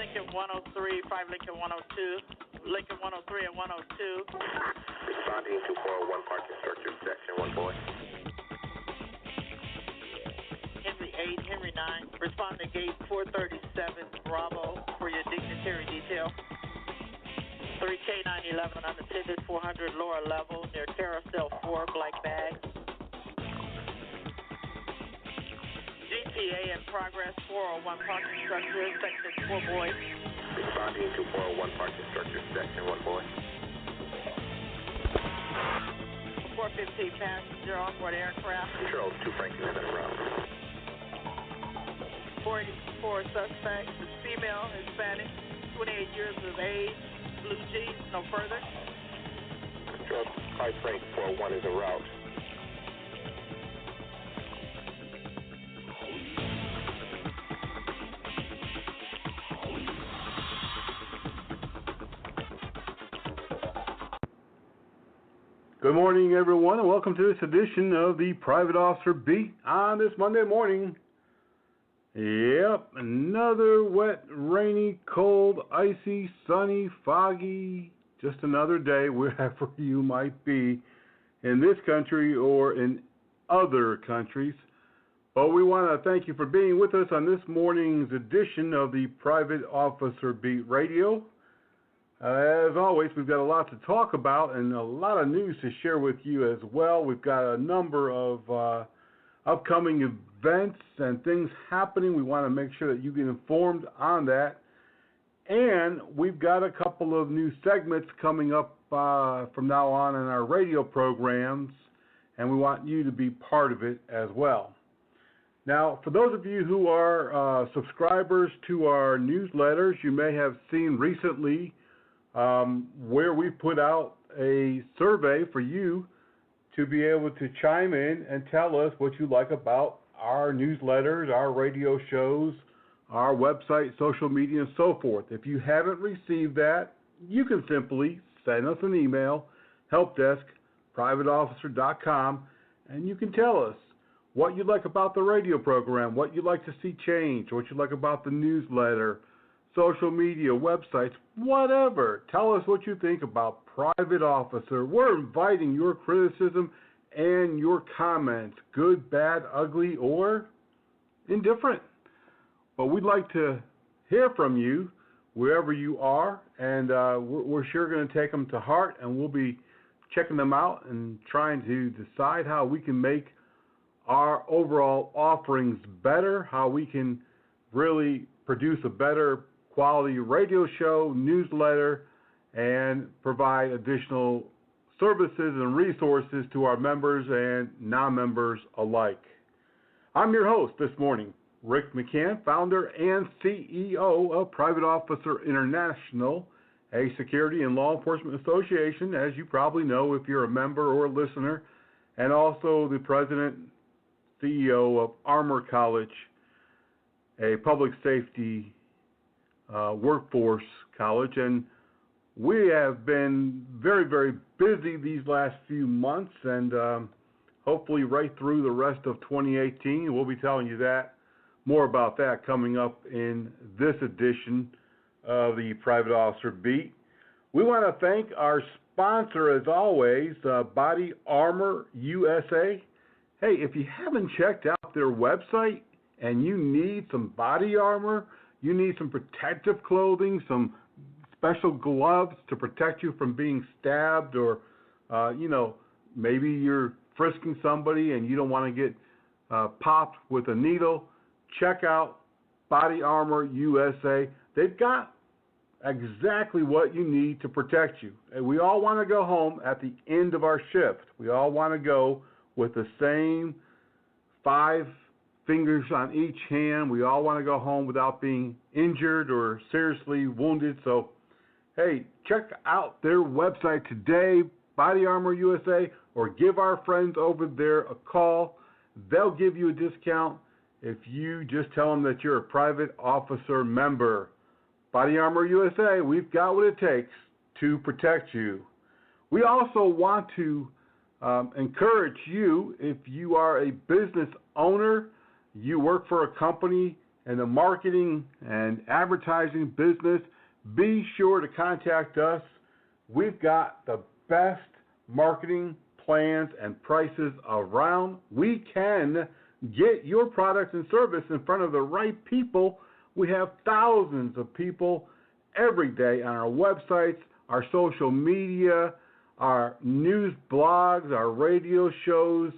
Lincoln 103, 5 Lincoln 102, Lincoln 103 and 102. Responding to 401 parking structure, section 1 boy. Henry 8, Henry 9. Respond to gate 437, Bravo, for your dignitary detail. 3K 911, unattended, 400 lower level, near Carousel 4, black bag. GTA in progress, 401 parking structure, section 4 boy. Responding to 401 parking structure, section 1 boy. 415 passenger onboard aircraft. Control 2 Franklin in a row. 484 suspect is female, Hispanic, 28 years of age, blue jeans, no further. Control 5 Frank 401 is en route. Good morning, everyone, and welcome to this edition of the Private Officer Beat on this Monday morning. Yep, another wet, rainy, cold, icy, sunny, foggy, just another day wherever you might be in this country or in other countries. But we want to thank you for being with us on this morning's edition of the Private Officer Beat Radio. As always, we've got a lot to talk about and a lot of news to share with you as well. We've got a number of upcoming events and things happening. We want to make sure that you get informed on that. And we've got a couple of new segments coming up from now on in our radio programs, and we want you to be part of it as well. Now, for those of you who are subscribers to our newsletters, you may have seen recently where we put out a survey for you to be able to chime in and tell us what you like about our newsletters, our radio shows, our website, social media, and so forth. If you haven't received that, you can simply send us an email, helpdesk@privateofficer.com, and you can tell us what you like about the radio program, what you'd like to see change, what you like about the newsletter, social media, websites, whatever. Tell us what you think about Private Officer. We're inviting your criticism and your comments, good, bad, ugly, or indifferent. But we'd like to hear from you wherever you are, and we're sure going to take them to heart, and we'll be checking them out and trying to decide how we can make our overall offerings better, how we can really produce a better quality radio show, newsletter, and provide additional services and resources to our members and non-members alike. I'm your host this morning, Rick McCann, founder and CEO of Private Officer International, a security and law enforcement association, as you probably know if you're a member or a listener, and also the president, CEO of Armor College, a public safety workforce college, and we have been very, very busy these last few months, and hopefully right through the rest of 2018. We'll be telling you more about that coming up in this edition of the Private Officer Beat. We want to thank our sponsor, as always, Body Armor USA. Hey, if you haven't checked out their website and you need some body armor, you need some protective clothing, some special gloves to protect you from being stabbed, or, maybe you're frisking somebody and you don't want to get popped with a needle, check out Body Armor USA. They've got exactly what you need to protect you. And we all want to go home at the end of our shift. We all want to go with the same 5 fingers on each hand. We all want to go home without being injured or seriously wounded. So, hey, check out their website today, Body Armor USA, or give our friends over there a call. They'll give you a discount if you just tell them that you're a Private Officer member. Body Armor USA, we've got what it takes to protect you. We also want to encourage you, if you are a business owner, you work for a company, in the marketing and advertising business, be sure to contact us. We've got the best marketing plans and prices around. We can get your products and service in front of the right people. We have thousands of people every day on our websites, our social media, our news blogs, our radio shows.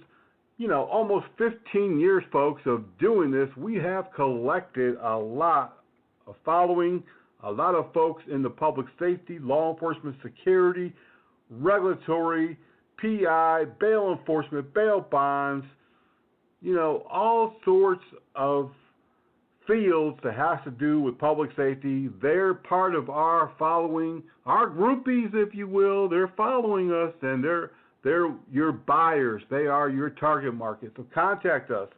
You know, almost 15 years, folks, of doing this. We have collected a lot of following, a lot of folks in the public safety, law enforcement, security, regulatory, PI, bail enforcement, bail bonds, you know, all sorts of fields that has to do with public safety. They're part of our following, our groupies, if you will. They're following us, and they're your buyers. They are your target market. So contact us,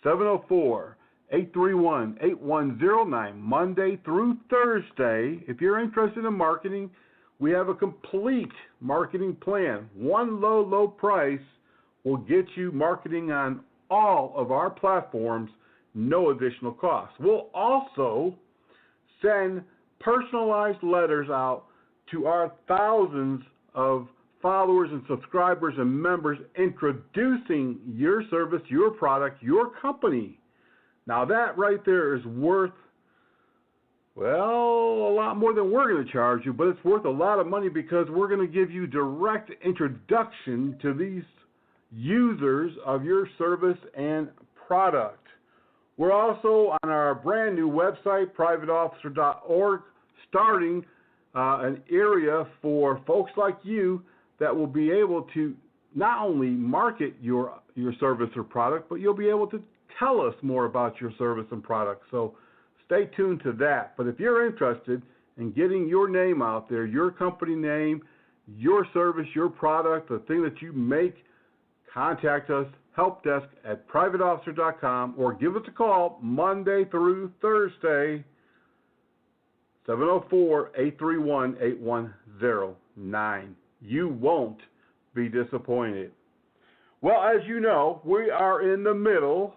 704-831-8109, Monday through Thursday. If you're interested in marketing, we have a complete marketing plan. One low price will get you marketing on all of our platforms, no additional cost. We'll also send personalized letters out to our thousands of followers and subscribers and members introducing your service, your product, your company. Now that right there is worth, well, a lot more than we're going to charge you, but it's worth a lot of money because we're going to give you direct introduction to these users of your service and product. We're also on our brand new website, privateofficer.org, starting an area for folks like you that will be able to not only market your service or product, but you'll be able to tell us more about your service and product. So stay tuned to that. But if you're interested in getting your name out there, your company name, your service, your product, the thing that you make, contact us, helpdesk at privateofficer.com, or give us a call Monday through Thursday, 704-831-8109. You won't be disappointed. Well, as you know, we are in the middle,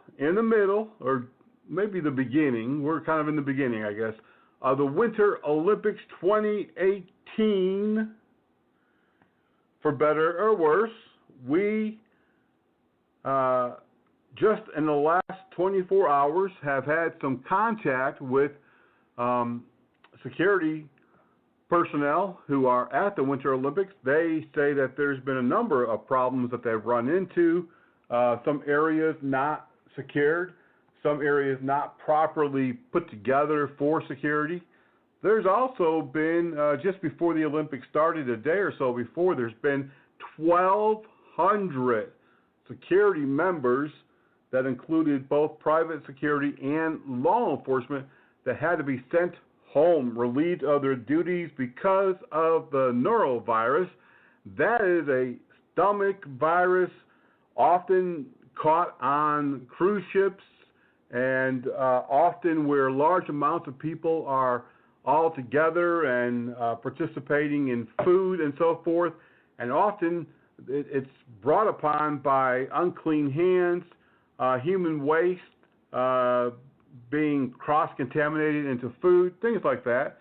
or maybe the beginning, we're kind of in the beginning, I guess, of the Winter Olympics 2018. For better or worse, we just in the last 24 hours have had some contact with security personnel who are at the Winter Olympics. They say that there's been a number of problems that they've run into, some areas not secured, some areas not properly put together for security. There's also been, just before the Olympics started, a day or so before, there's been 1,200 security members that included both private security and law enforcement that had to be sent home, relieved of their duties because of the norovirus. That is a stomach virus often caught on cruise ships and often where large amounts of people are all together and participating in food and so forth. And often it's brought upon by unclean hands, human waste, being cross-contaminated into food, things like that.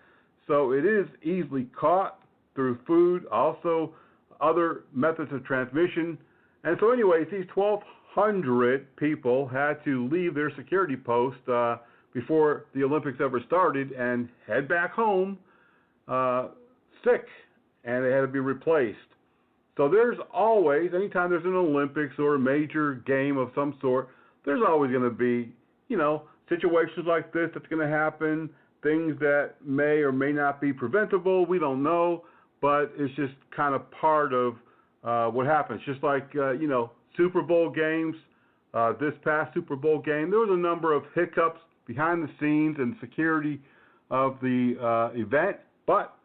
So it is easily caught through food, also other methods of transmission. And so anyways, these 1,200 people had to leave their security post before the Olympics ever started and head back home sick, and they had to be replaced. So there's always, anytime there's an Olympics or a major game of some sort, there's always going to be, situations like this that's going to happen, things that may or may not be preventable. We don't know, but it's just kind of part of what happens. Just like, Super Bowl games, this past Super Bowl game, there was a number of hiccups behind the scenes and security of the event, but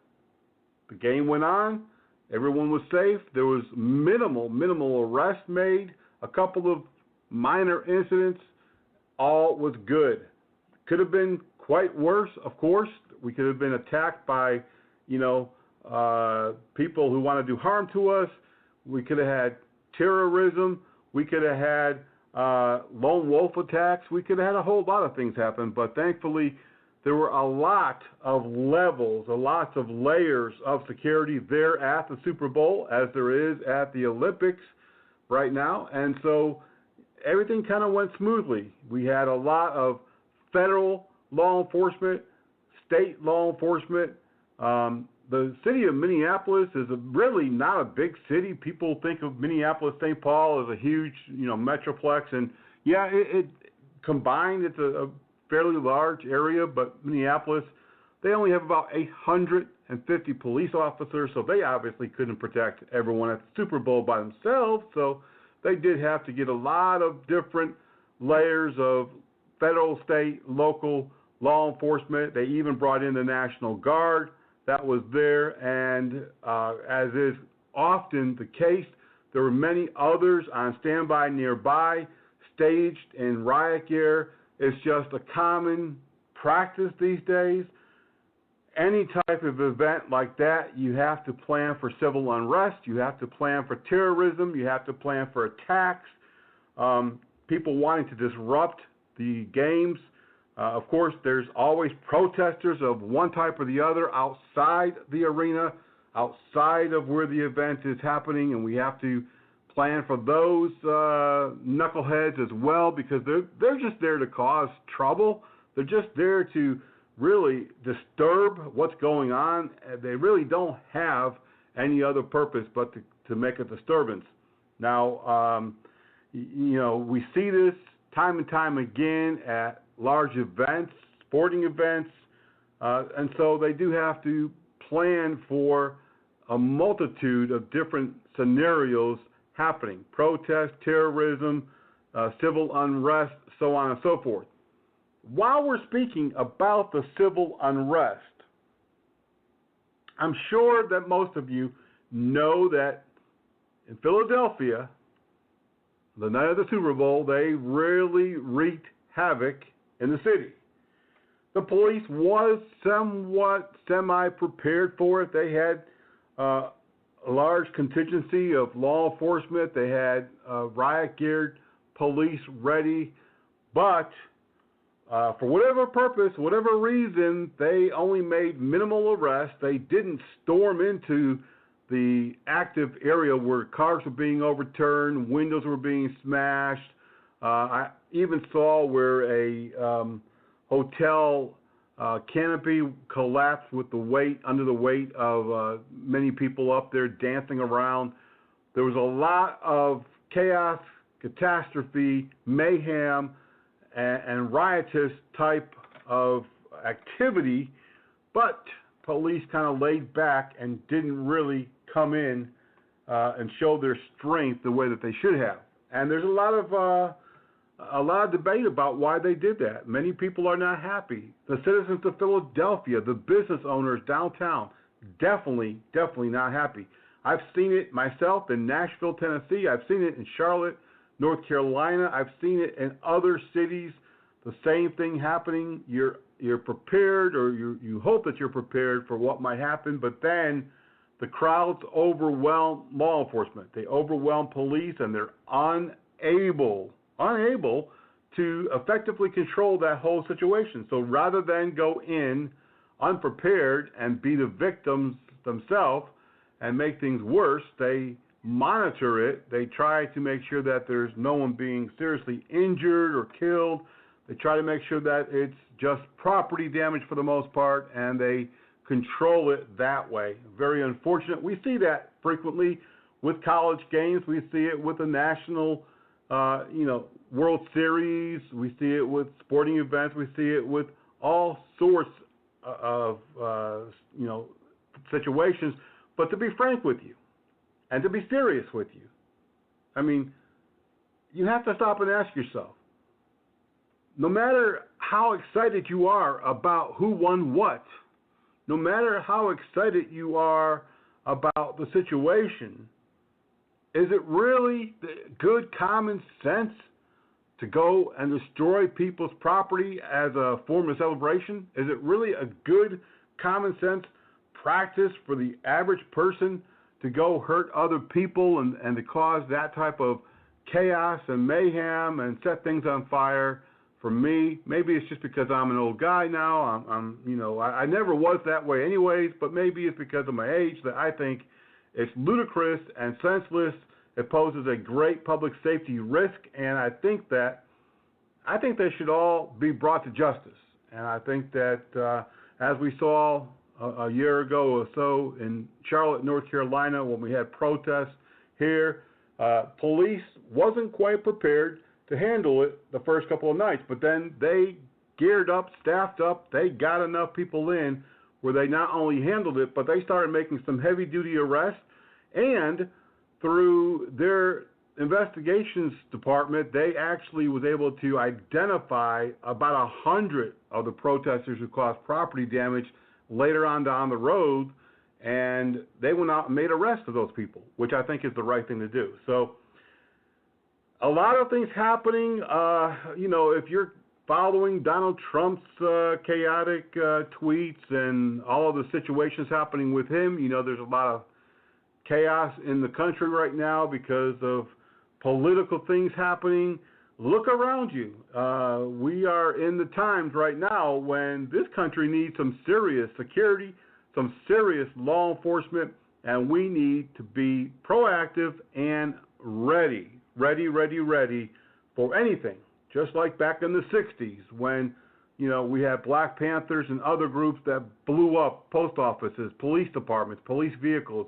the game went on. Everyone was safe. There was minimal arrest made, a couple of minor incidents. All was good. Could have been quite worse, of course. We could have been attacked by, people who want to do harm to us. We could have had terrorism. We could have had lone wolf attacks. We could have had a whole lot of things happen, but thankfully there were a lot of levels, a lot of layers of security there at the Super Bowl, as there is at the Olympics right now, and so everything kind of went smoothly. We had a lot of federal law enforcement, state law enforcement. The city of Minneapolis is really not a big city. People think of Minneapolis, St. Paul as a huge, metroplex, and yeah, it combined, it's a fairly large area, but Minneapolis, they only have about 850 police officers, so they obviously couldn't protect everyone at the Super Bowl by themselves, so they did have to get a lot of different layers of federal, state, local law enforcement. They even brought in the National Guard that was there, and as is often the case, there were many others on standby nearby, staged in riot gear. It's just a common practice these days. Any type of event like that, you have to plan for civil unrest, you have to plan for terrorism, you have to plan for attacks, people wanting to disrupt the games. Of course, there's always protesters of one type or the other outside the arena, outside of where the event is happening, and we have to plan for those knuckleheads as well, because they're just there to cause trouble. They're just there to really disturb what's going on. They really don't have any other purpose but to make a disturbance. Now, we see this time and time again at large events, sporting events, and so they do have to plan for a multitude of different scenarios happening: protest, terrorism, civil unrest, so on and so forth. While we're speaking about the civil unrest, I'm sure that most of you know that in Philadelphia, the night of the Super Bowl, they really wreaked havoc in the city. The police was somewhat semi-prepared for it. They had a large contingency of law enforcement. They had riot-geared police ready, but for whatever purpose, whatever reason, they only made minimal arrests. They didn't storm into the active area where cars were being overturned, windows were being smashed. I even saw where a hotel canopy collapsed with under the weight of many people up there dancing around. There was a lot of chaos, catastrophe, mayhem, and riotous type of activity, but police kind of laid back and didn't really come in and show their strength the way that they should have. And there's a lot of debate about why they did that. Many people are not happy. The citizens of Philadelphia, the business owners downtown, definitely not happy. I've seen it myself in Nashville, Tennessee. I've seen it in Charlotte, North Carolina. I've seen it in other cities. The same thing happening. You're prepared, or you hope that you're prepared for what might happen, but then the crowds overwhelm law enforcement. They overwhelm police, and they're unable to effectively control that whole situation. So rather than go in unprepared and be the victims themselves and make things worse, they monitor it. They try to make sure that there's no one being seriously injured or killed. They try to make sure that it's just property damage for the most part, and they control it that way. Very unfortunate. We see that frequently with college games. We see it with the national World Series. We see it with sporting events. We see it with all sorts of situations. But to be frank with you, and to be serious with you, I mean, you have to stop and ask yourself, no matter how excited you are about who won what, no matter how excited you are about the situation, is it really good common sense to go and destroy people's property as a form of celebration? Is it really a good common sense practice for the average person to go hurt other people and to cause that type of chaos and mayhem and set things on fire. For me, maybe it's just because I'm an old guy now. I never was that way anyways, but maybe it's because of my age that I think it's ludicrous and senseless. It poses a great public safety risk, and I think they should all be brought to justice. And I think that as we saw a year ago or so in Charlotte, North Carolina, when we had protests here, police wasn't quite prepared to handle it the first couple of nights, but then they geared up, staffed up, they got enough people in where they not only handled it, but they started making some heavy-duty arrests, and through their investigations department, they actually was able to identify about 100 of the protesters who caused property damage later on down the road, and they went out and made arrests of those people, which I think is the right thing to do. So a lot of things happening. If you're following Donald Trump's chaotic tweets and all of the situations happening with him, there's a lot of chaos in the country right now because of political things happening. Look around you. We are in the times right now when this country needs some serious security, some serious law enforcement, and we need to be proactive and ready for anything. Just like back in the 60s when, we had Black Panthers and other groups that blew up post offices, police departments, police vehicles.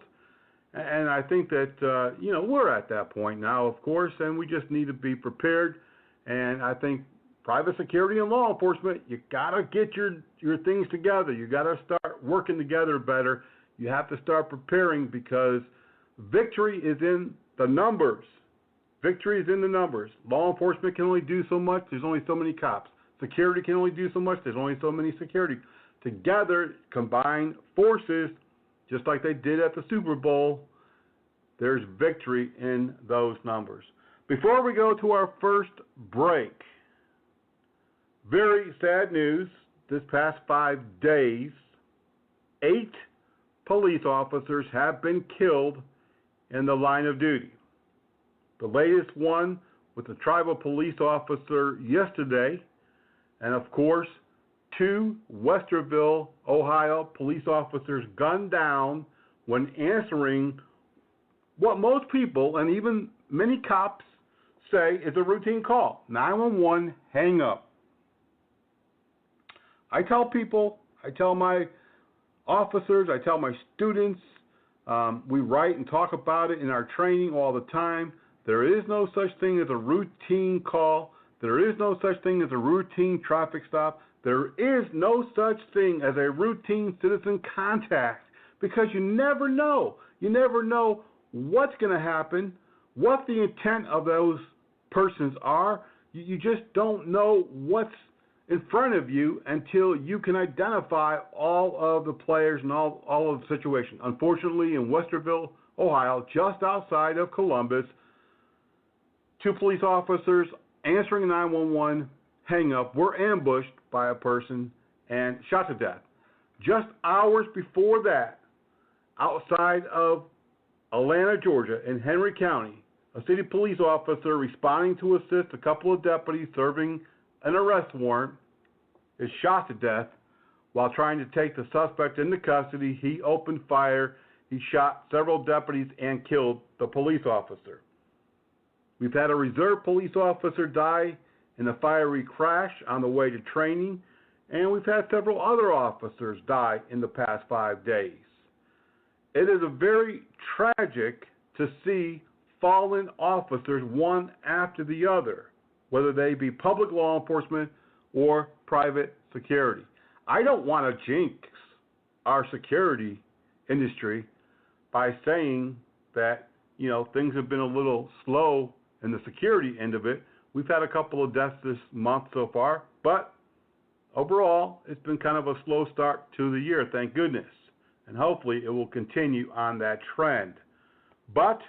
And I think that, we're at that point now, of course, and we just need to be prepared. And I think private security and law enforcement, you got to get your things together. You got to start working together better. You have to start preparing because victory is in the numbers. Victory is in the numbers. Law enforcement can only do so much. There's only so many cops. Security can only do so much. There's only so many security. Together, combined forces, just like they did at the Super Bowl, there's victory in those numbers. Before we go to our first break, very sad news. This past 5 days, 8 police officers have been killed in the line of duty. The latest one with a tribal police officer yesterday, and of course, 2 Westerville, Ohio police officers gunned down when answering what most people and even many cops say is a routine call. 911, hang up. I tell people, I tell my officers, I tell my students, we write and talk about it in our training all the time. There is no such thing as a routine call. There is no such thing as a routine traffic stop. There is no such thing as a routine citizen contact because you never know. You never know what's going to happen, what the intent of those persons are. You just don't know what's in front of you until you can identify all of the players and all of the situation. Unfortunately, in Westerville, Ohio, just outside of Columbus, 2 police officers answering 911 hang up were ambushed by a person and shot to death. Just hours before that, outside of Atlanta, Georgia, in Henry County, a city police officer responding to assist a couple of deputies serving an arrest warrant is shot to death while trying to take the suspect into custody. He opened fire. He shot several deputies and killed the police officer. We've had a reserve police officer die in a fiery crash on the way to training, and we've had several other officers die in the past 5 days. It is very tragic to see fallen officers one after the other, whether they be public law enforcement or private security. I don't want to jinx our security industry by saying that, things have been a little slow in the security end of it. We've had a couple of deaths this month so far, but overall, it's been kind of a slow start to the year, thank goodness. And hopefully it will continue on that trend. But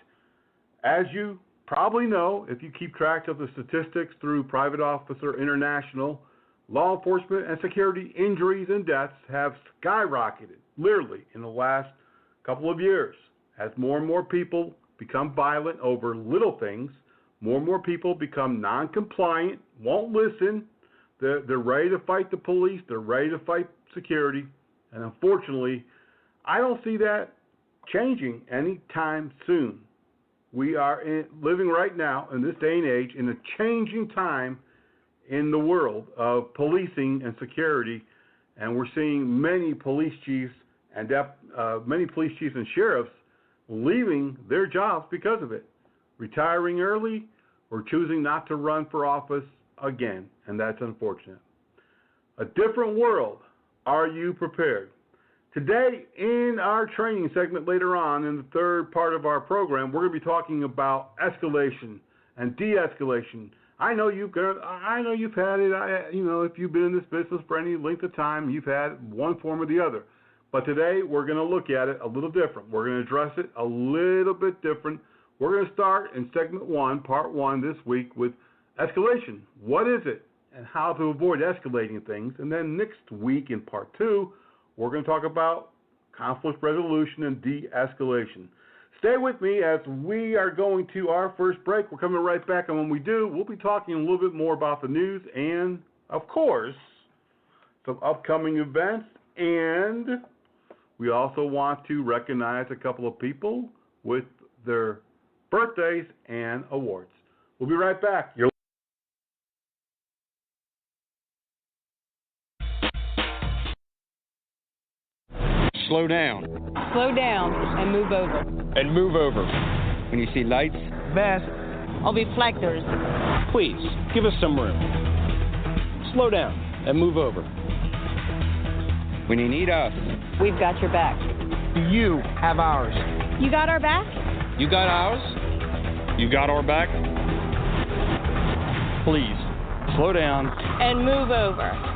as you probably know, if you keep track of the statistics through Private Officer International, law enforcement and security injuries and deaths have skyrocketed, literally, in the last couple of years. As more and more people become violent over little things, more and more people become non-compliant, won't listen. They're ready to fight the police. They're ready to fight security. And unfortunately, I don't see that changing anytime soon. We are living right now in this day and age in a changing time in the world of policing and security, and we're seeing many police chiefs and sheriffs leaving their jobs because of it, retiring early or choosing not to run for office again, and that's unfortunate. A different world. Are you prepared? Today, in our training segment later on in the third part of our program, we're going to be talking about escalation and de-escalation. I know you've had it. If you've been in this business for any length of time, you've had one form or the other. But today, we're going to look at it a little different. We're going to address it a little bit different. We're going to start in segment 1, part 1 this week with escalation. What is it and how to avoid escalating things? And then next week in part 2, we're going to talk about conflict resolution and de-escalation. Stay with me as we are going to our first break. We're coming right back, and when we do, we'll be talking a little bit more about the news and, of course, some upcoming events. And we also want to recognize a couple of people with their birthdays and awards. We'll be right back. Slow down. Slow down and move over. And move over. When you see lights, Vest. Or reflectors. please, give us some room. Slow down and move over. When you need us, We've got your back. you have ours. You got our back? You got ours? You got our back? Please, slow down. And move over.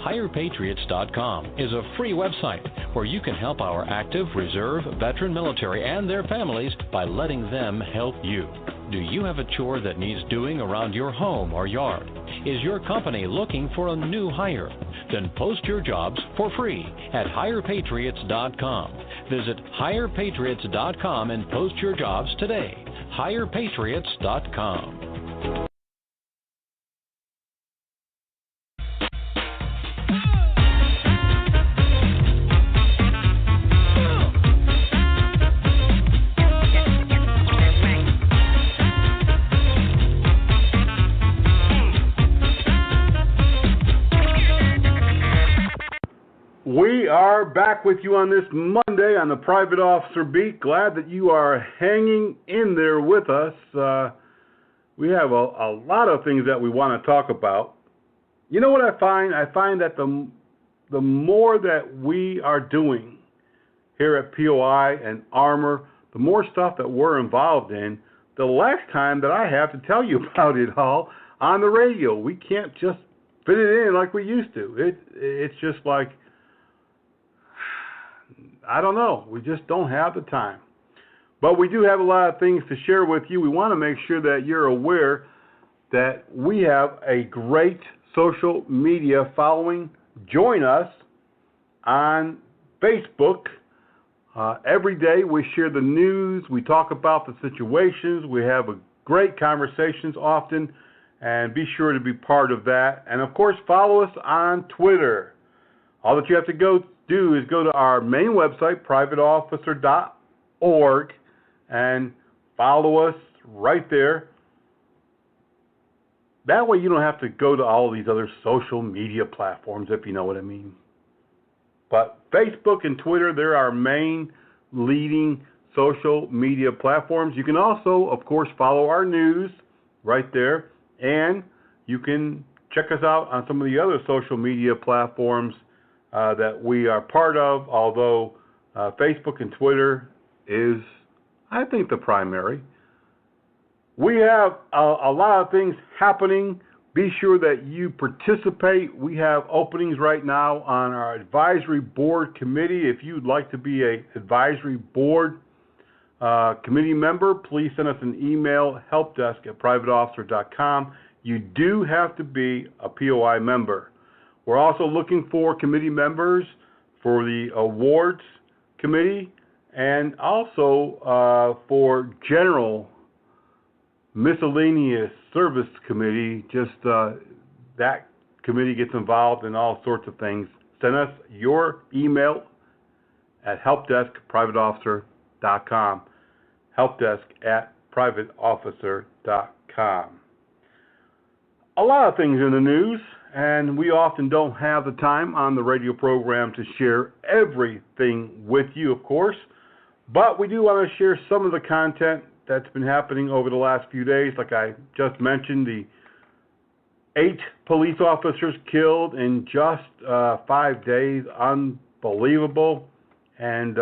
HirePatriots.com is a free website where you can help our active, reserve, veteran military and their families by letting them help you. Do you have a chore that needs doing around your home or yard? Is your company looking for a new hire? Then post your jobs for free at HirePatriots.com. Visit HirePatriots.com and post your jobs today. HirePatriots.com. We are back with you on this Monday on the Private Officer Beat. Glad that you are hanging in there with us. We have a lot of things that we want to talk about. You know what I find? I find that the more that we are doing here at POI and Armor, the more stuff that we're involved in, the less time that I have to tell you about it all on the radio. We can't just fit it in like we used to. It's just like, I don't know. We just don't have the time. But we do have a lot of things to share with you. We want to make sure that you're aware that we have a great social media following. Join us on Facebook. Every day we share the news. We talk about the situations. We have great conversations often. And be sure to be part of that. And, of course, follow us on Twitter. All that you have to do is go to our main website, privateofficer.org, and follow us right there. That way you don't have to go to all these other social media platforms, if you know what I mean. But Facebook and Twitter, they're our main leading social media platforms. You can also, of course, follow our news right there, and you can check us out on some of the other social media platforms that we are part of, although Facebook and Twitter is, I think, the primary. We have a lot of things happening. Be sure that you participate. We have openings right now on our advisory board committee. If you'd like to be an advisory board committee member, please send us an email, helpdesk@privateofficer.com. You do have to be a POI member. We're also looking for committee members for the awards committee and also for general miscellaneous service committee, just that committee gets involved in all sorts of things. Send us your email at helpdesk@privateofficer.com. helpdesk@privateofficer.com. A lot of things in the news, and we often don't have the time on the radio program to share everything with you, of course, but we do want to share some of the content that's been happening over the last few days. Like I just mentioned, the 8 police officers killed in just 5 days. Unbelievable. And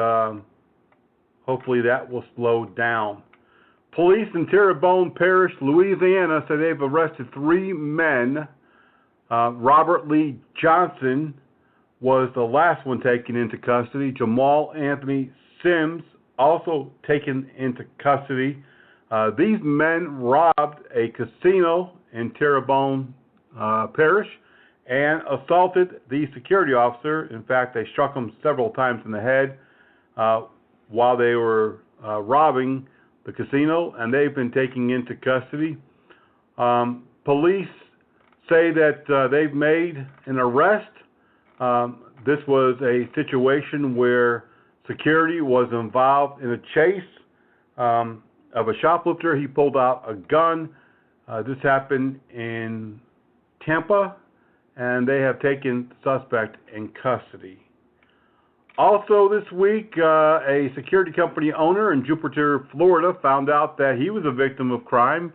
hopefully that will slow down. Police in Terrebonne Parish, Louisiana, say they've arrested 3 men. Robert Lee Johnson was the last one taken into custody. Jamal Anthony Sims also taken into custody. These men robbed a casino in Terrebonne Parish and assaulted the security officer. In fact, they struck him several times in the head while they were robbing the casino, and they've been taken into custody. Police say that they've made an arrest. This was a situation where security was involved in a chase of a shoplifter. He pulled out a gun. This happened in Tampa, and they have taken the suspect in custody. Also this week, a security company owner in Jupiter, Florida, found out that he was a victim of crime.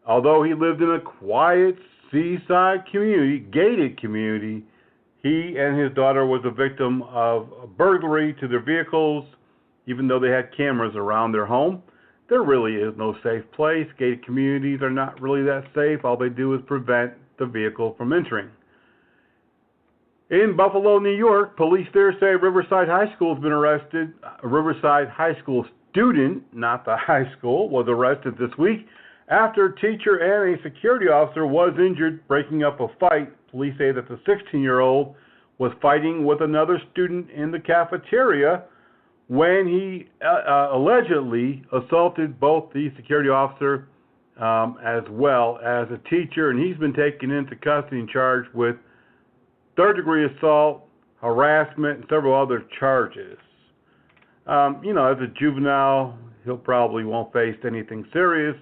Although he lived in a quiet seaside community, gated community, he and his daughter was a victim of a burglary to their vehicles, even though they had cameras around their home. There really is no safe place. Gated communities are not really that safe. All they do is prevent the vehicle from entering. In Buffalo, New York, police there say Riverside High School has been arrested. A Riverside High School student, not the high school, was arrested this week after a teacher and a security officer was injured breaking up a fight. Police say that the 16-year-old was fighting with another student in the cafeteria when he allegedly assaulted both the security officer as well as a teacher, and he's been taken into custody and charged with third-degree assault, harassment, and several other charges. As a juvenile, he'll probably won't face anything serious,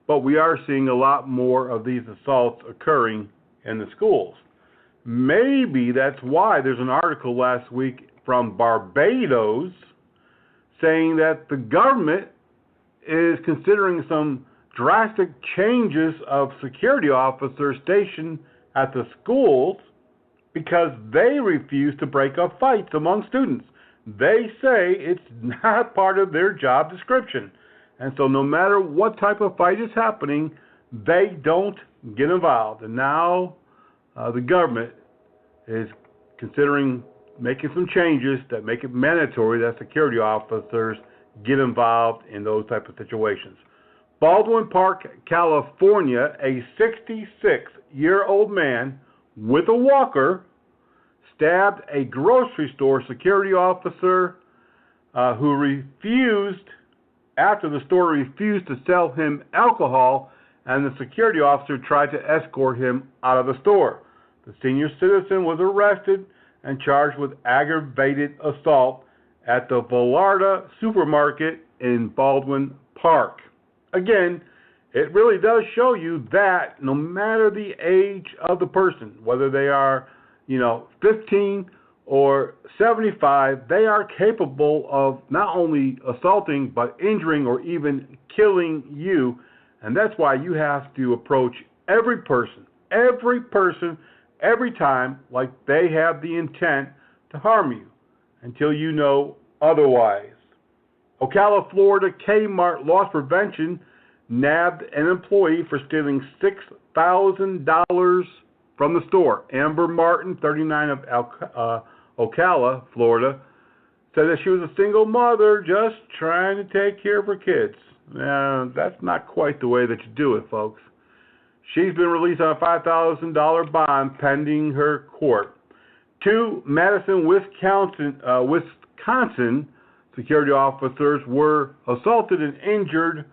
but we are seeing a lot more of these assaults occurring in the schools. Maybe that's why there's an article last week from Barbados saying that the government is considering some drastic changes of security officers stationed at the schools because they refuse to break up fights among students. They say it's not part of their job description. And so no matter what type of fight is happening, they don't get involved. And now the government is considering making some changes that make it mandatory that security officers get involved in those type of situations. Baldwin Park, California, a 66-year-old man with a walker stabbed a grocery store security officer who refused, after the store refused to sell him alcohol, and the security officer tried to escort him out of the store. The senior citizen was arrested and charged with aggravated assault at the Vallarta supermarket in Baldwin Park. Again, it really does show you that no matter the age of the person, whether they are, 15 or 75, they are capable of not only assaulting but injuring or even killing you. And that's why you have to approach every person, every time like they have the intent to harm you until you know otherwise. Ocala, Florida, Kmart Loss Prevention nabbed an employee for stealing $6,000 from the store. Amber Martin, 39 of Ocala, Florida, said that she was a single mother just trying to take care of her kids. That's not quite the way that you do it, folks. She's been released on a $5,000 bond pending her court. 2 Madison, Wisconsin security officers were assaulted and injured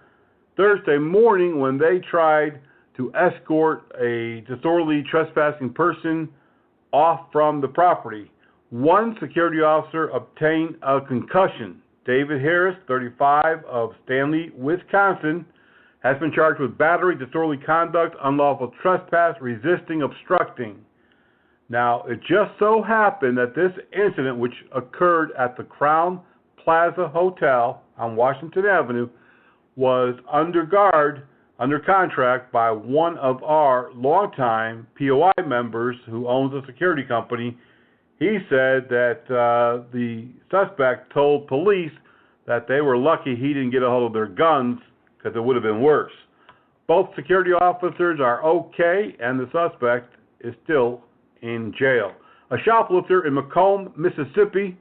Thursday morning when they tried to escort a disorderly trespassing person off from the property. One security officer obtained a concussion. David Harris, 35, of Stanley, Wisconsin, has been charged with battery, disorderly conduct, unlawful trespass, resisting, obstructing. Now, it just so happened that this incident, which occurred at the Crown Plaza Hotel on Washington Avenue, was under contract by one of our longtime POI members who owns a security company. He said that the suspect told police that they were lucky he didn't get a hold of their guns because it would have been worse. Both security officers are okay, and the suspect is still in jail. A shoplifter in Macomb, Mississippi,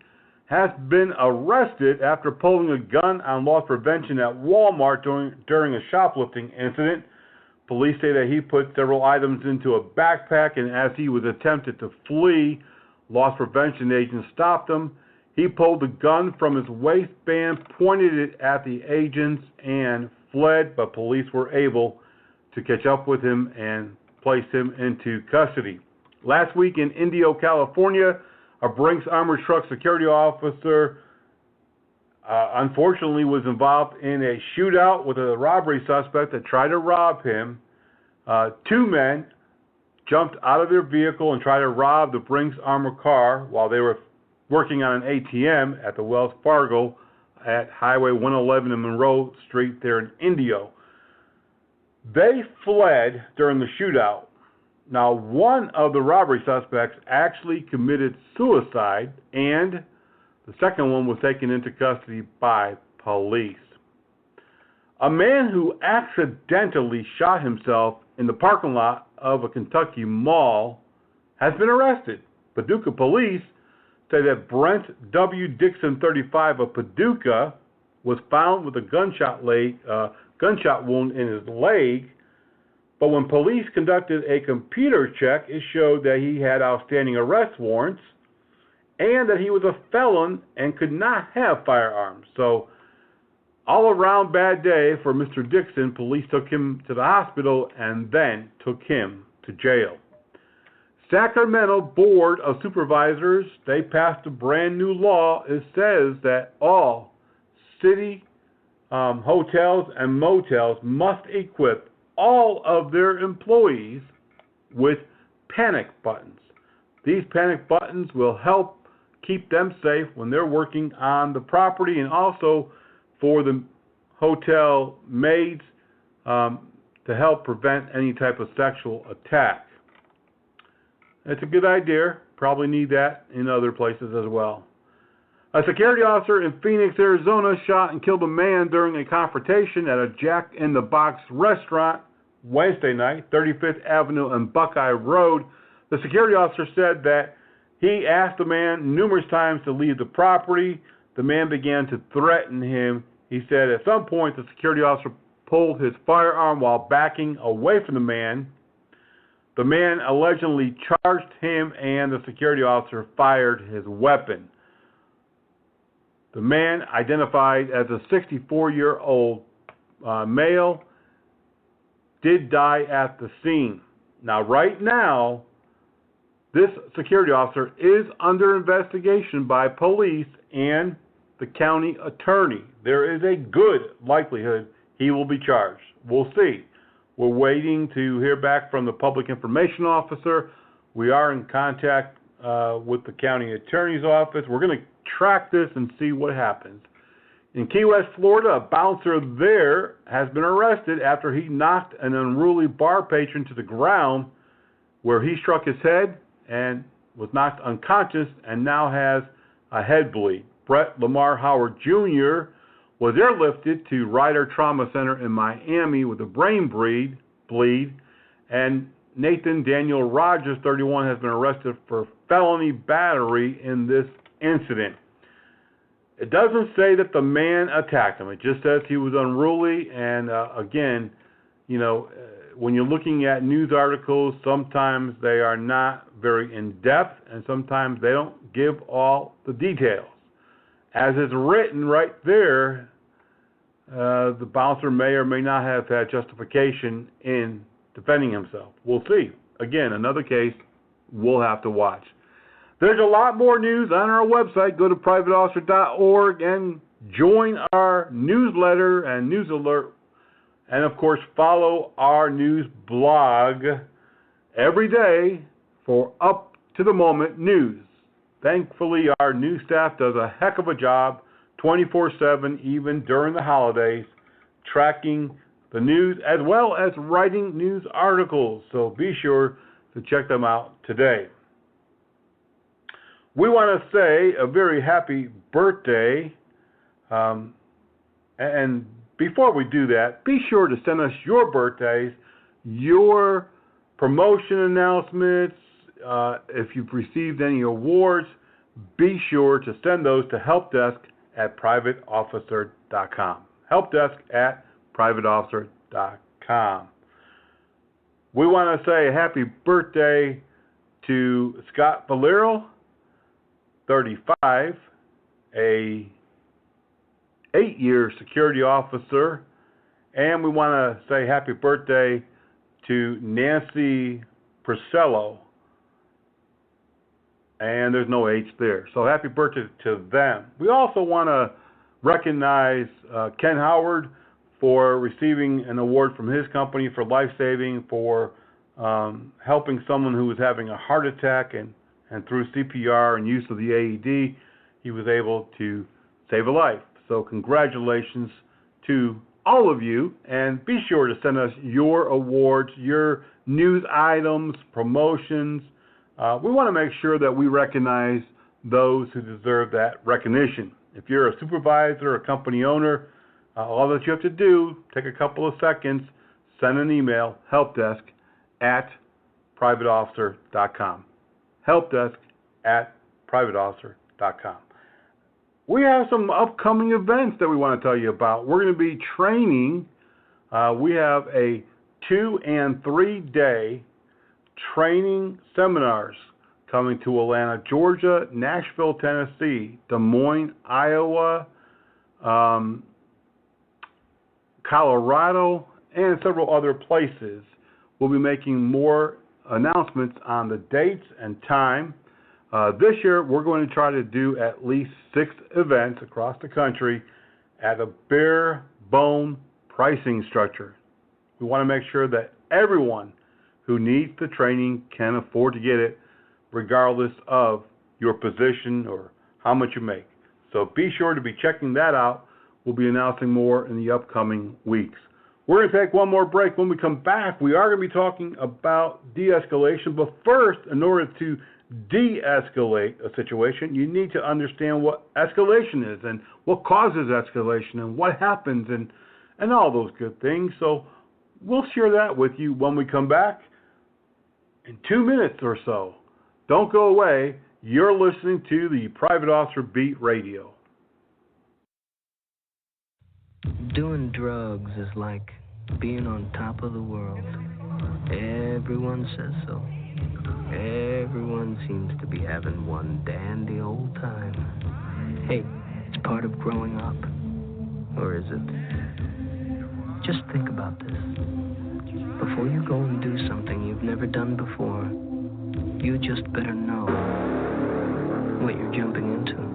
has been arrested after pulling a gun on loss prevention at Walmart during a shoplifting incident. Police say that he put several items into a backpack, and as he was attempted to flee, loss prevention agents stopped him. He pulled the gun from his waistband, pointed it at the agents, and fled, but police were able to catch up with him and place him into custody. Last week in Indio, California, a Brinks armored truck security officer unfortunately was involved in a shootout with a robbery suspect that tried to rob him. Two men jumped out of their vehicle and tried to rob the Brinks armored car while they were working on an ATM at the Wells Fargo at Highway 111 and Monroe Street there in Indio. They fled during the shootout. Now, one of the robbery suspects actually committed suicide, and the second one was taken into custody by police. A man who accidentally shot himself in the parking lot of a Kentucky mall has been arrested. Paducah police say that Brent W. Dixon, 35, of Paducah, was found with a gunshot wound in his leg. But when police conducted a computer check, it showed that he had outstanding arrest warrants and that he was a felon and could not have firearms. So, all around bad day for Mr. Dixon. Police took him to the hospital and then took him to jail. Sacramento Board of Supervisors, they passed a brand new law. It says that all city hotels and motels must equip all of their employees with panic buttons. These panic buttons will help keep them safe when they're working on the property, and also for the hotel maids to help prevent any type of sexual attack. It's a good idea. Probably need that in other places as well. A security officer in Phoenix, Arizona, shot and killed a man during a confrontation at a Jack in the Box restaurant Wednesday night, 35th Avenue and Buckeye Road. The security officer said that he asked the man numerous times to leave the property. The man began to threaten him. He said at some point the security officer pulled his firearm while backing away from the man. The man allegedly charged him, and the security officer fired his weapon. The man, identified as a 64-year-old male, did die at the scene. Now, right now, this security officer is under investigation by police and the county attorney. There is a good likelihood he will be charged. We'll see. We're waiting to hear back from the public information officer. We are in contact with the county attorney's office. We're going to track this and see what happens. In Key West, Florida, a bouncer there has been arrested after he knocked an unruly bar patron to the ground, where he struck his head and was knocked unconscious and now has a head bleed. Brett Lamar Howard Jr. was airlifted to Ryder Trauma Center in Miami with a brain bleed, and Nathan Daniel Rogers, 31, has been arrested for felony battery in this incident. It doesn't say that the man attacked him. It just says he was unruly, and again, you know, when you're looking at news articles, sometimes they are not very in-depth, and sometimes they don't give all the details. as is written right there, the bouncer may or may not have had justification in defending himself. We'll see. Again, another case we'll have to watch. There's a lot more news on our website. Go to privateofficer.org and join our newsletter and news alert. And, of course, follow our news blog every day for up-to-the-moment news. Thankfully, our news staff does a heck of a job 24/7, even during the holidays, tracking the news as well as writing news articles. So be sure to check them out today. We want to say a very happy birthday. And before we do that, be sure to send us your birthdays, your promotion announcements. If you've received any awards, be sure to send those to helpdesk@privateofficer.com. Helpdesk@privateofficer.com. We want to say a happy birthday to Scott Valero, 35, a 8-year security officer, and we want to say happy birthday to Nancy Priscello, and there's no H there. So happy birthday to them. We also want to recognize Ken Howard for receiving an award from his company for life-saving, for helping someone who was having a heart attack, and through CPR and use of the AED, he was able to save a life. So congratulations to all of you, and be sure to send us your awards, your news items, promotions. We want to make sure that we recognize those who deserve that recognition. If you're a supervisor, a company owner, all that you have to do, take a couple of seconds, send an email, helpdesk@privateofficer.com. helpdesk@privateofficer.com. We have some upcoming events that we want to tell you about. We're going to be training. We have a 2- and 3-day training seminars coming to Atlanta, Georgia, Nashville, Tennessee, Des Moines, Iowa, Colorado, and several other places. We'll be making more announcements on the dates and time. This year, we're going to try to do at least 6 events across the country at a bare bone pricing structure. We want to make sure that everyone who needs the training can afford to get it, regardless of your position or how much you make. So be sure to be checking that out. We'll be announcing more in the upcoming weeks. We're going to take one more break. When we come back, we are going to be talking about de-escalation. But first, in order to de-escalate a situation, you need to understand what escalation is and what causes escalation and what happens and all those good things. So we'll share that with you when we come back in 2 minutes or so. Don't go away. You're listening to the Private Officer Beat Radio. Doing drugs is like being on top of the world. Everyone says so. Everyone seems to be having one dandy old time. Hey, it's part of growing up. Or is it? Just think about this. Before you go and do something you've never done before, you just better know what you're jumping into.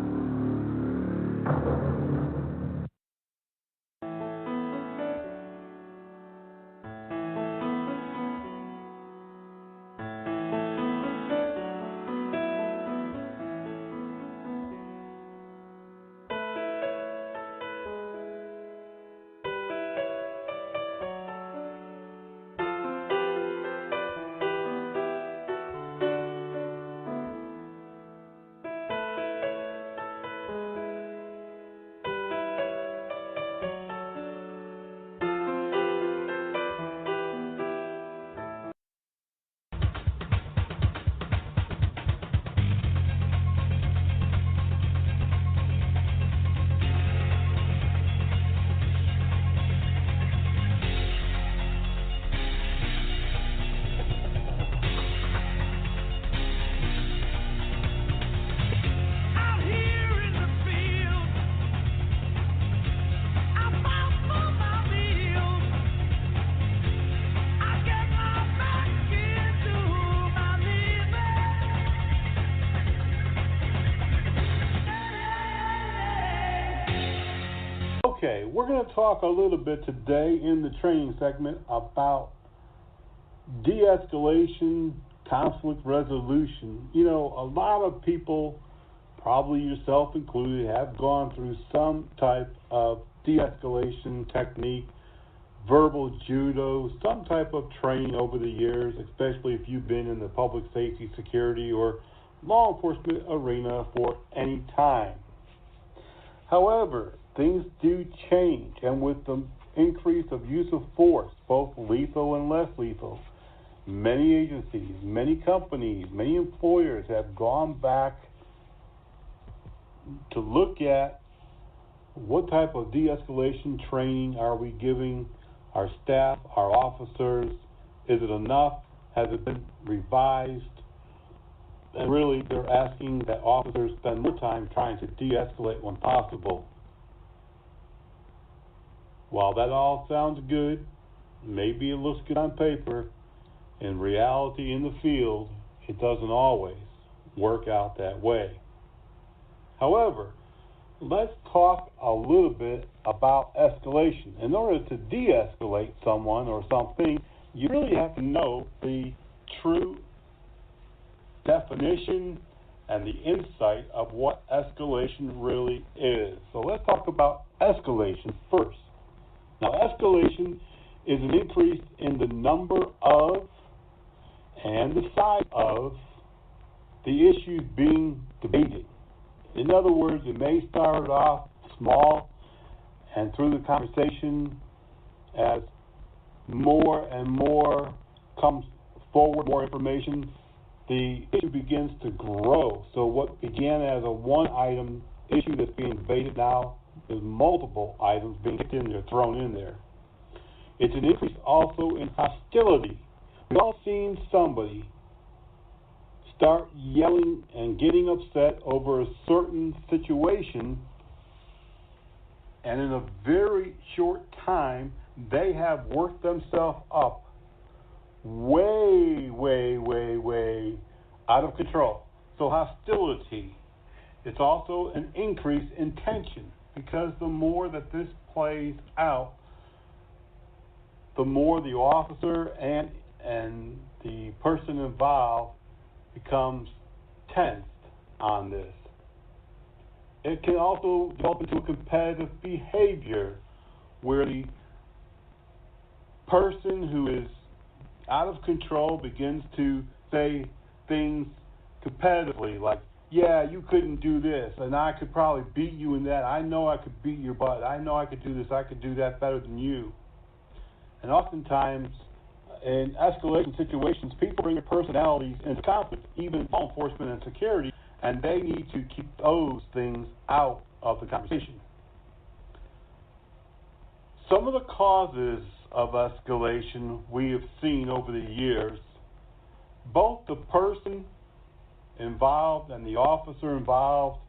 Okay, we're going to talk a little bit today in the training segment about de-escalation, conflict resolution. You know, a lot of people, probably yourself included, have gone through some type of de-escalation technique, verbal judo, some type of training over the years, especially if you've been in the public safety, security, or law enforcement arena for any time. However, things do change, and with the increase of use of force, both lethal and less lethal, many agencies, many companies, many employers have gone back to look at what type of de-escalation training are we giving our staff, our officers. Is it enough? Has it been revised? And really, they're asking that officers spend more time trying to de-escalate when possible. While that all sounds good, maybe it looks good on paper, in reality, in the field, it doesn't always work out that way. However, let's talk a little bit about escalation. In order to de-escalate someone or something, you really have to know the true definition and the insight of what escalation really is. So let's talk about escalation first. Now, escalation is an increase in the number of and the size of the issues being debated. In other words, it may start off small, and through the conversation, as more and more comes forward, more information, the issue begins to grow. So what began as a one-item issue that's being debated now is multiple items being kicked in there, thrown in there. It's an increase also in hostility. We've all seen somebody start yelling and getting upset over a certain situation, and in a very short time, they have worked themselves up way out of control. So hostility. It's also an increase in tension, because the more that this plays out, the more the officer and the person involved becomes tensed on this. It can also develop into a competitive behavior where the person who is out of control begins to say things competitively, like, yeah, you couldn't do this, and I could probably beat you in that. I know I could beat your butt. I know I could do this. I could do that better than you. And oftentimes, in escalation situations, people bring their personalities into conflict, even in law enforcement and security, and they need to keep those things out of the conversation. Some of the causes of escalation we have seen over the years, both the person involved and the officer involved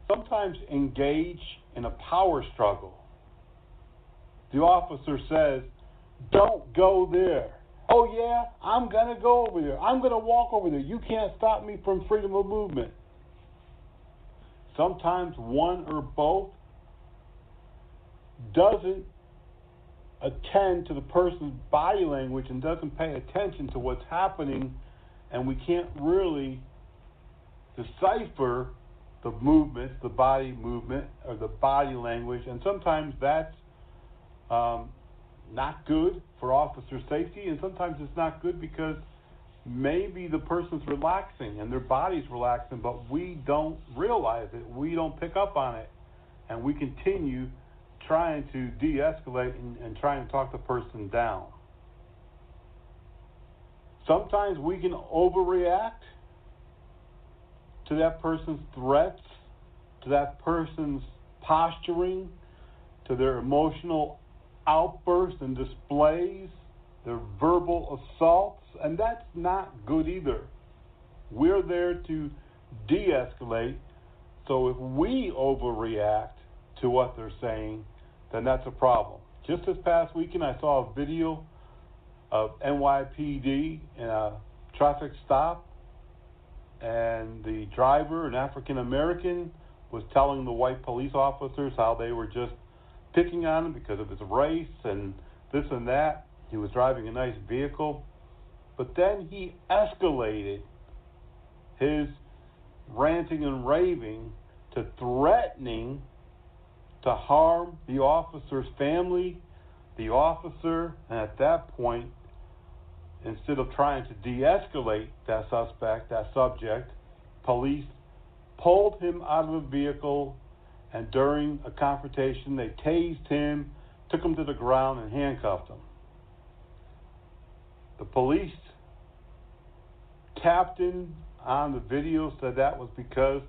sometimes engage in a power struggle. The officer says, "Don't go there." "Oh yeah, I'm going to go over there. I'm going to walk over there. You can't stop me from freedom of movement." Sometimes one or both doesn't attend to the person's body language and doesn't pay attention to what's happening, and we can't really decipher the movements, the body movement, or the body language, and sometimes that's not good for officer safety, and sometimes it's not good because maybe the person's relaxing and their body's relaxing, but we don't realize it, we don't pick up on it, and we continue trying to de-escalate and trying to talk the person down. Sometimes we can overreact to that person's threats, to that person's posturing, to their emotional outbursts and displays, their verbal assaults, and that's not good either. We're there to de-escalate, so if we overreact to what they're saying, then that's a problem. Just this past weekend, I saw a video of NYPD in a traffic stop, and the driver, an African American, was telling the white police officers how they were just picking on him because of his race and this and that. He was driving a nice vehicle. But then he escalated his ranting and raving to threatening to harm the officer's family, the officer, and at that point, instead of trying to de-escalate that suspect, that subject, police pulled him out of the vehicle, and during a confrontation, they tased him, took him to the ground, and handcuffed him. The police captain on the video said that was because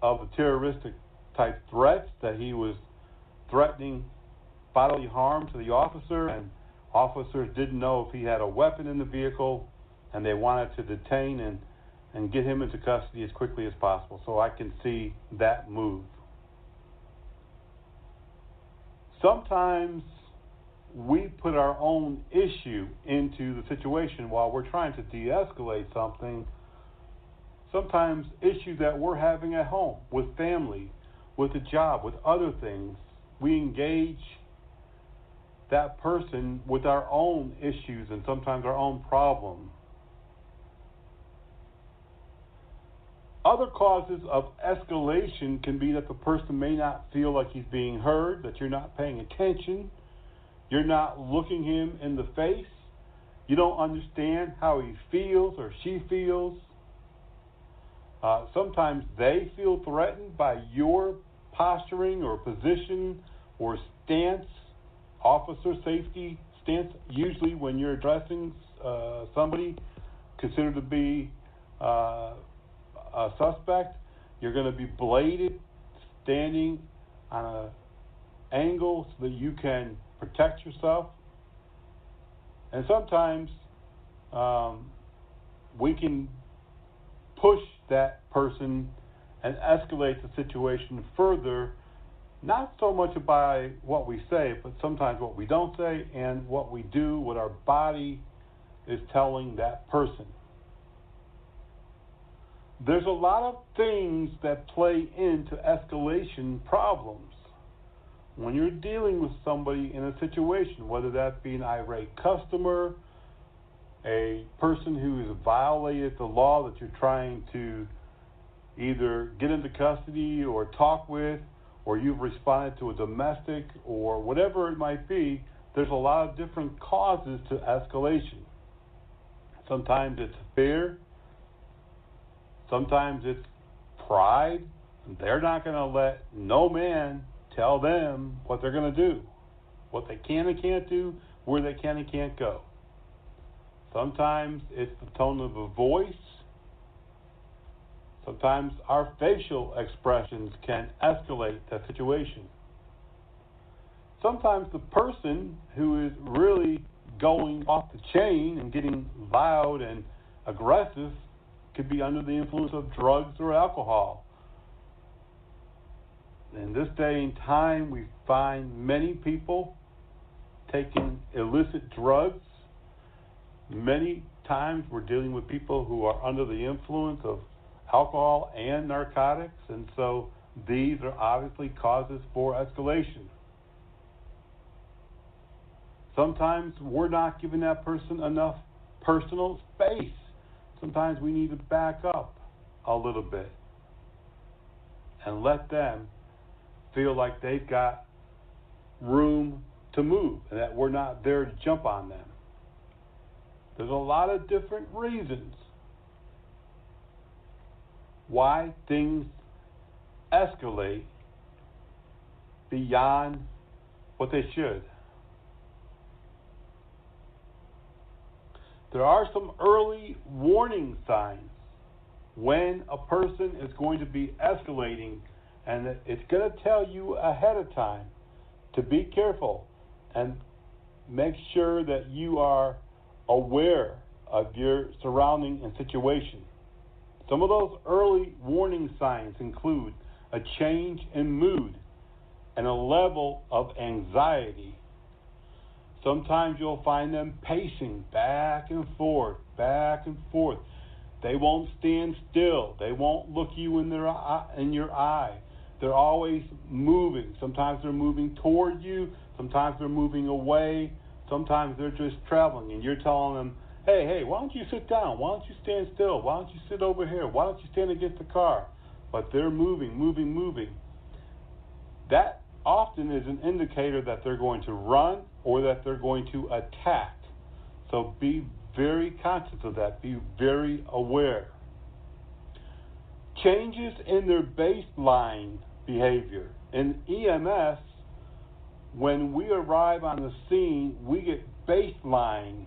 of the terroristic type threats, that he was threatening bodily harm to the officer, and officers didn't know if he had a weapon in the vehicle, and they wanted to detain and get him into custody as quickly as possible. So I can see that move. Sometimes we put our own issue into the situation while we're trying to de-escalate something. Sometimes issues that we're having at home, with family, with a job, with other things, we engage that person with our own issues and sometimes our own problems. Other causes of escalation can be that the person may not feel like he's being heard, that you're not paying attention, you're not looking him in the face, you don't understand how he feels or she feels. Sometimes they feel threatened by your posturing or position or stance, officer safety stance. Usually when you're addressing somebody considered to be a suspect, you're going to be bladed, standing on an angle so that you can protect yourself. And sometimes we can push that person and escalate the situation further, not so much by what we say, but sometimes what we don't say and what we do, what our body is telling that person. There's a lot of things that play into escalation problems. When you're dealing with somebody in a situation, whether that be an irate customer, a person who has violated the law that you're trying to either get into custody or talk with, or you've responded to a domestic, or whatever it might be, there's a lot of different causes to escalation. Sometimes it's fear. Sometimes it's pride. They're not going to let no man tell them what they're going to do, what they can and can't do, where they can and can't go. Sometimes it's the tone of a voice. Sometimes our facial expressions can escalate that situation. Sometimes the person who is really going off the chain and getting loud and aggressive could be under the influence of drugs or alcohol. In this day and time, we find many people taking illicit drugs. Many times we're dealing with people who are under the influence of alcohol and narcotics, and so these are obviously causes for escalation. Sometimes we're not giving that person enough personal space. Sometimes we need to back up a little bit and let them feel like they've got room to move and that we're not there to jump on them. There's a lot of different reasons why things escalate beyond what they should. There are some early warning signs when a person is going to be escalating, and it's going to tell you ahead of time to be careful and make sure that you are aware of your surrounding and situation. Some of those early warning signs include a change in mood and a level of anxiety. Sometimes you'll find them pacing back and forth, back and forth. They won't stand still. They won't look you in your eye. They're always moving. Sometimes they're moving toward you. Sometimes they're moving away. Sometimes they're just traveling, and you're telling them, hey, why don't you sit down? Why don't you stand still? Why don't you sit over here? Why don't you stand against the car? But they're moving. That often is an indicator that they're going to run or that they're going to attack. So be very conscious of that. Be very aware. Changes in their baseline behavior. In EMS, when we arrive on the scene, we get baseline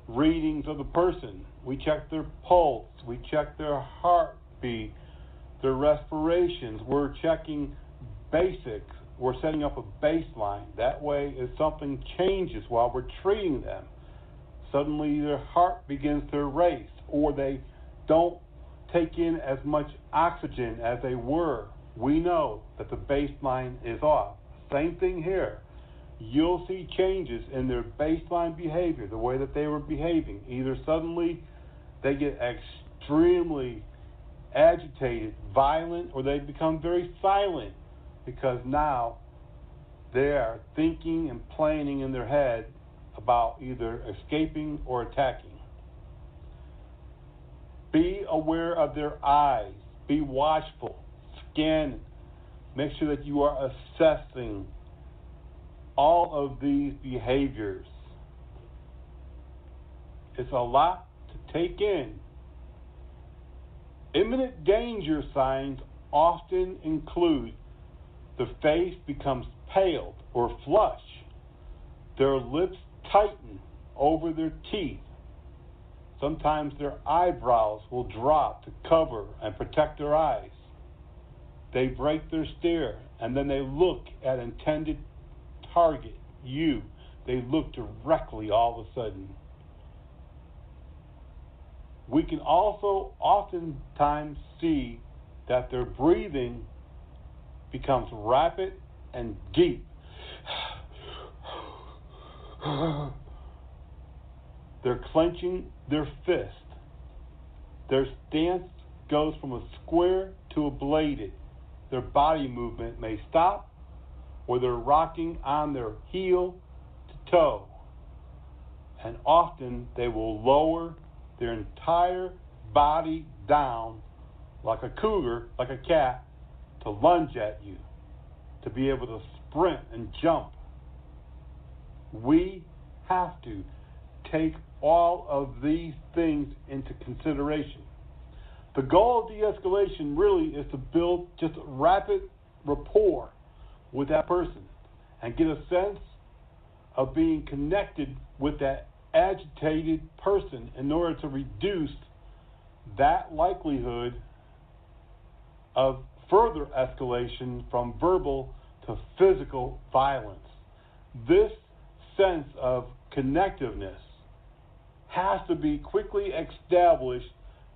readings of the person. We check their pulse. We check their heartbeat, their respirations. We're checking basics. We're setting up a baseline. That way, if something changes while we're treating them, suddenly their heart begins to race, or they don't take in as much oxygen as they were, we know that the baseline is off. Same thing here. You'll see changes in their baseline behavior, the way that they were behaving. Either suddenly they get extremely agitated, violent, or they become very silent because now they are thinking and planning in their head about either escaping or attacking. Be aware of their eyes. Be watchful. Scan. Make sure that you are assessing all of these behaviors. It's a lot to take in. Imminent danger signs often include the face becomes pale or flush, their lips tighten over their teeth, sometimes their eyebrows will drop to cover and protect their eyes. They break their stare, and then they look at intended target, you. They look directly all of a sudden. We can also oftentimes see that their breathing becomes rapid and deep. They're clenching their fist. Their stance goes from a square to a bladed. Their body movement may stop, or they're rocking on their heel to toe. And often they will lower their entire body down like a cougar, like a cat, to lunge at you, to be able to sprint and jump. We have to take all of these things into consideration. The goal of de-escalation really is to build just rapid rapport with that person and get a sense of being connected with that agitated person in order to reduce that likelihood of further escalation from verbal to physical violence. This sense of connectiveness has to be quickly established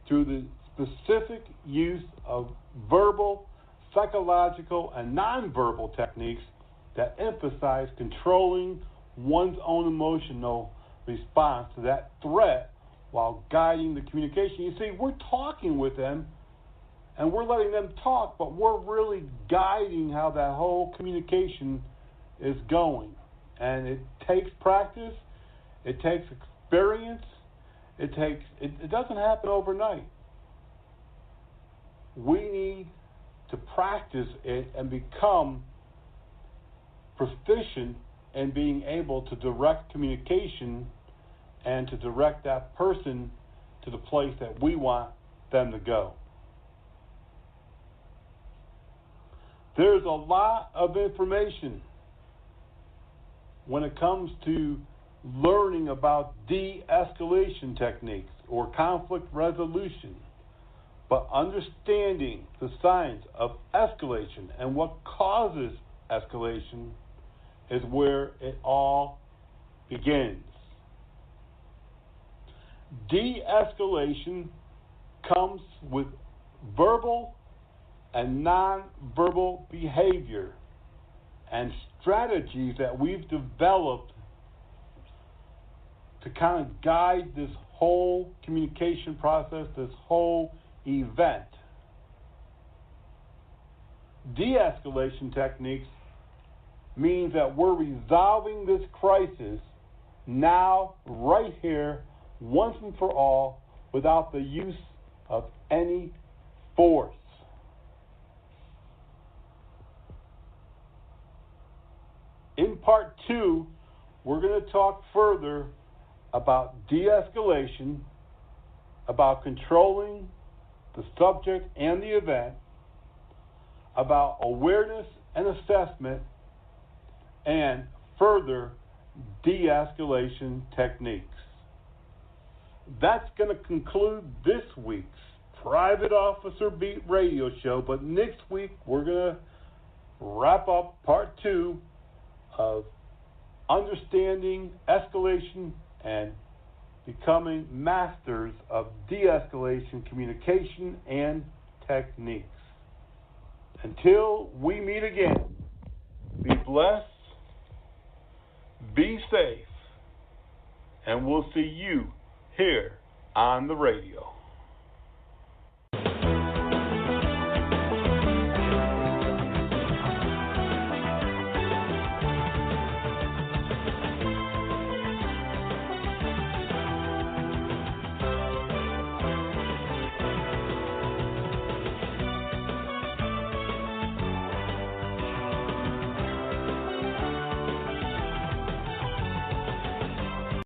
through the specific use of verbal, psychological, and nonverbal techniques that emphasize controlling one's own emotional response to that threat while guiding the communication. You see, we're talking with them and we're letting them talk, but we're really guiding how that whole communication is going. And it takes practice, it takes experience, it doesn't happen overnight. We need to practice it and become proficient in being able to direct communication and to direct that person to the place that we want them to go. There's a lot of information when it comes to learning about de-escalation techniques or conflict resolution. But understanding the signs of escalation and what causes escalation is where it all begins. De-escalation comes with verbal and non-verbal behavior and strategies that we've developed to kind of guide this whole communication process, this whole event. De-escalation techniques means that we're resolving this crisis now, right here, once and for all, without the use of any force. In part 2, we're going to talk further about de-escalation, about controlling the subject and the event, about awareness and assessment, and further de-escalation techniques. That's going to conclude this week's Private Officer Beat radio show, but next week we're going to wrap up part 2 of understanding escalation and becoming masters of de-escalation communication and techniques. Until we meet again, be blessed, be safe, and we'll see you here on the radio.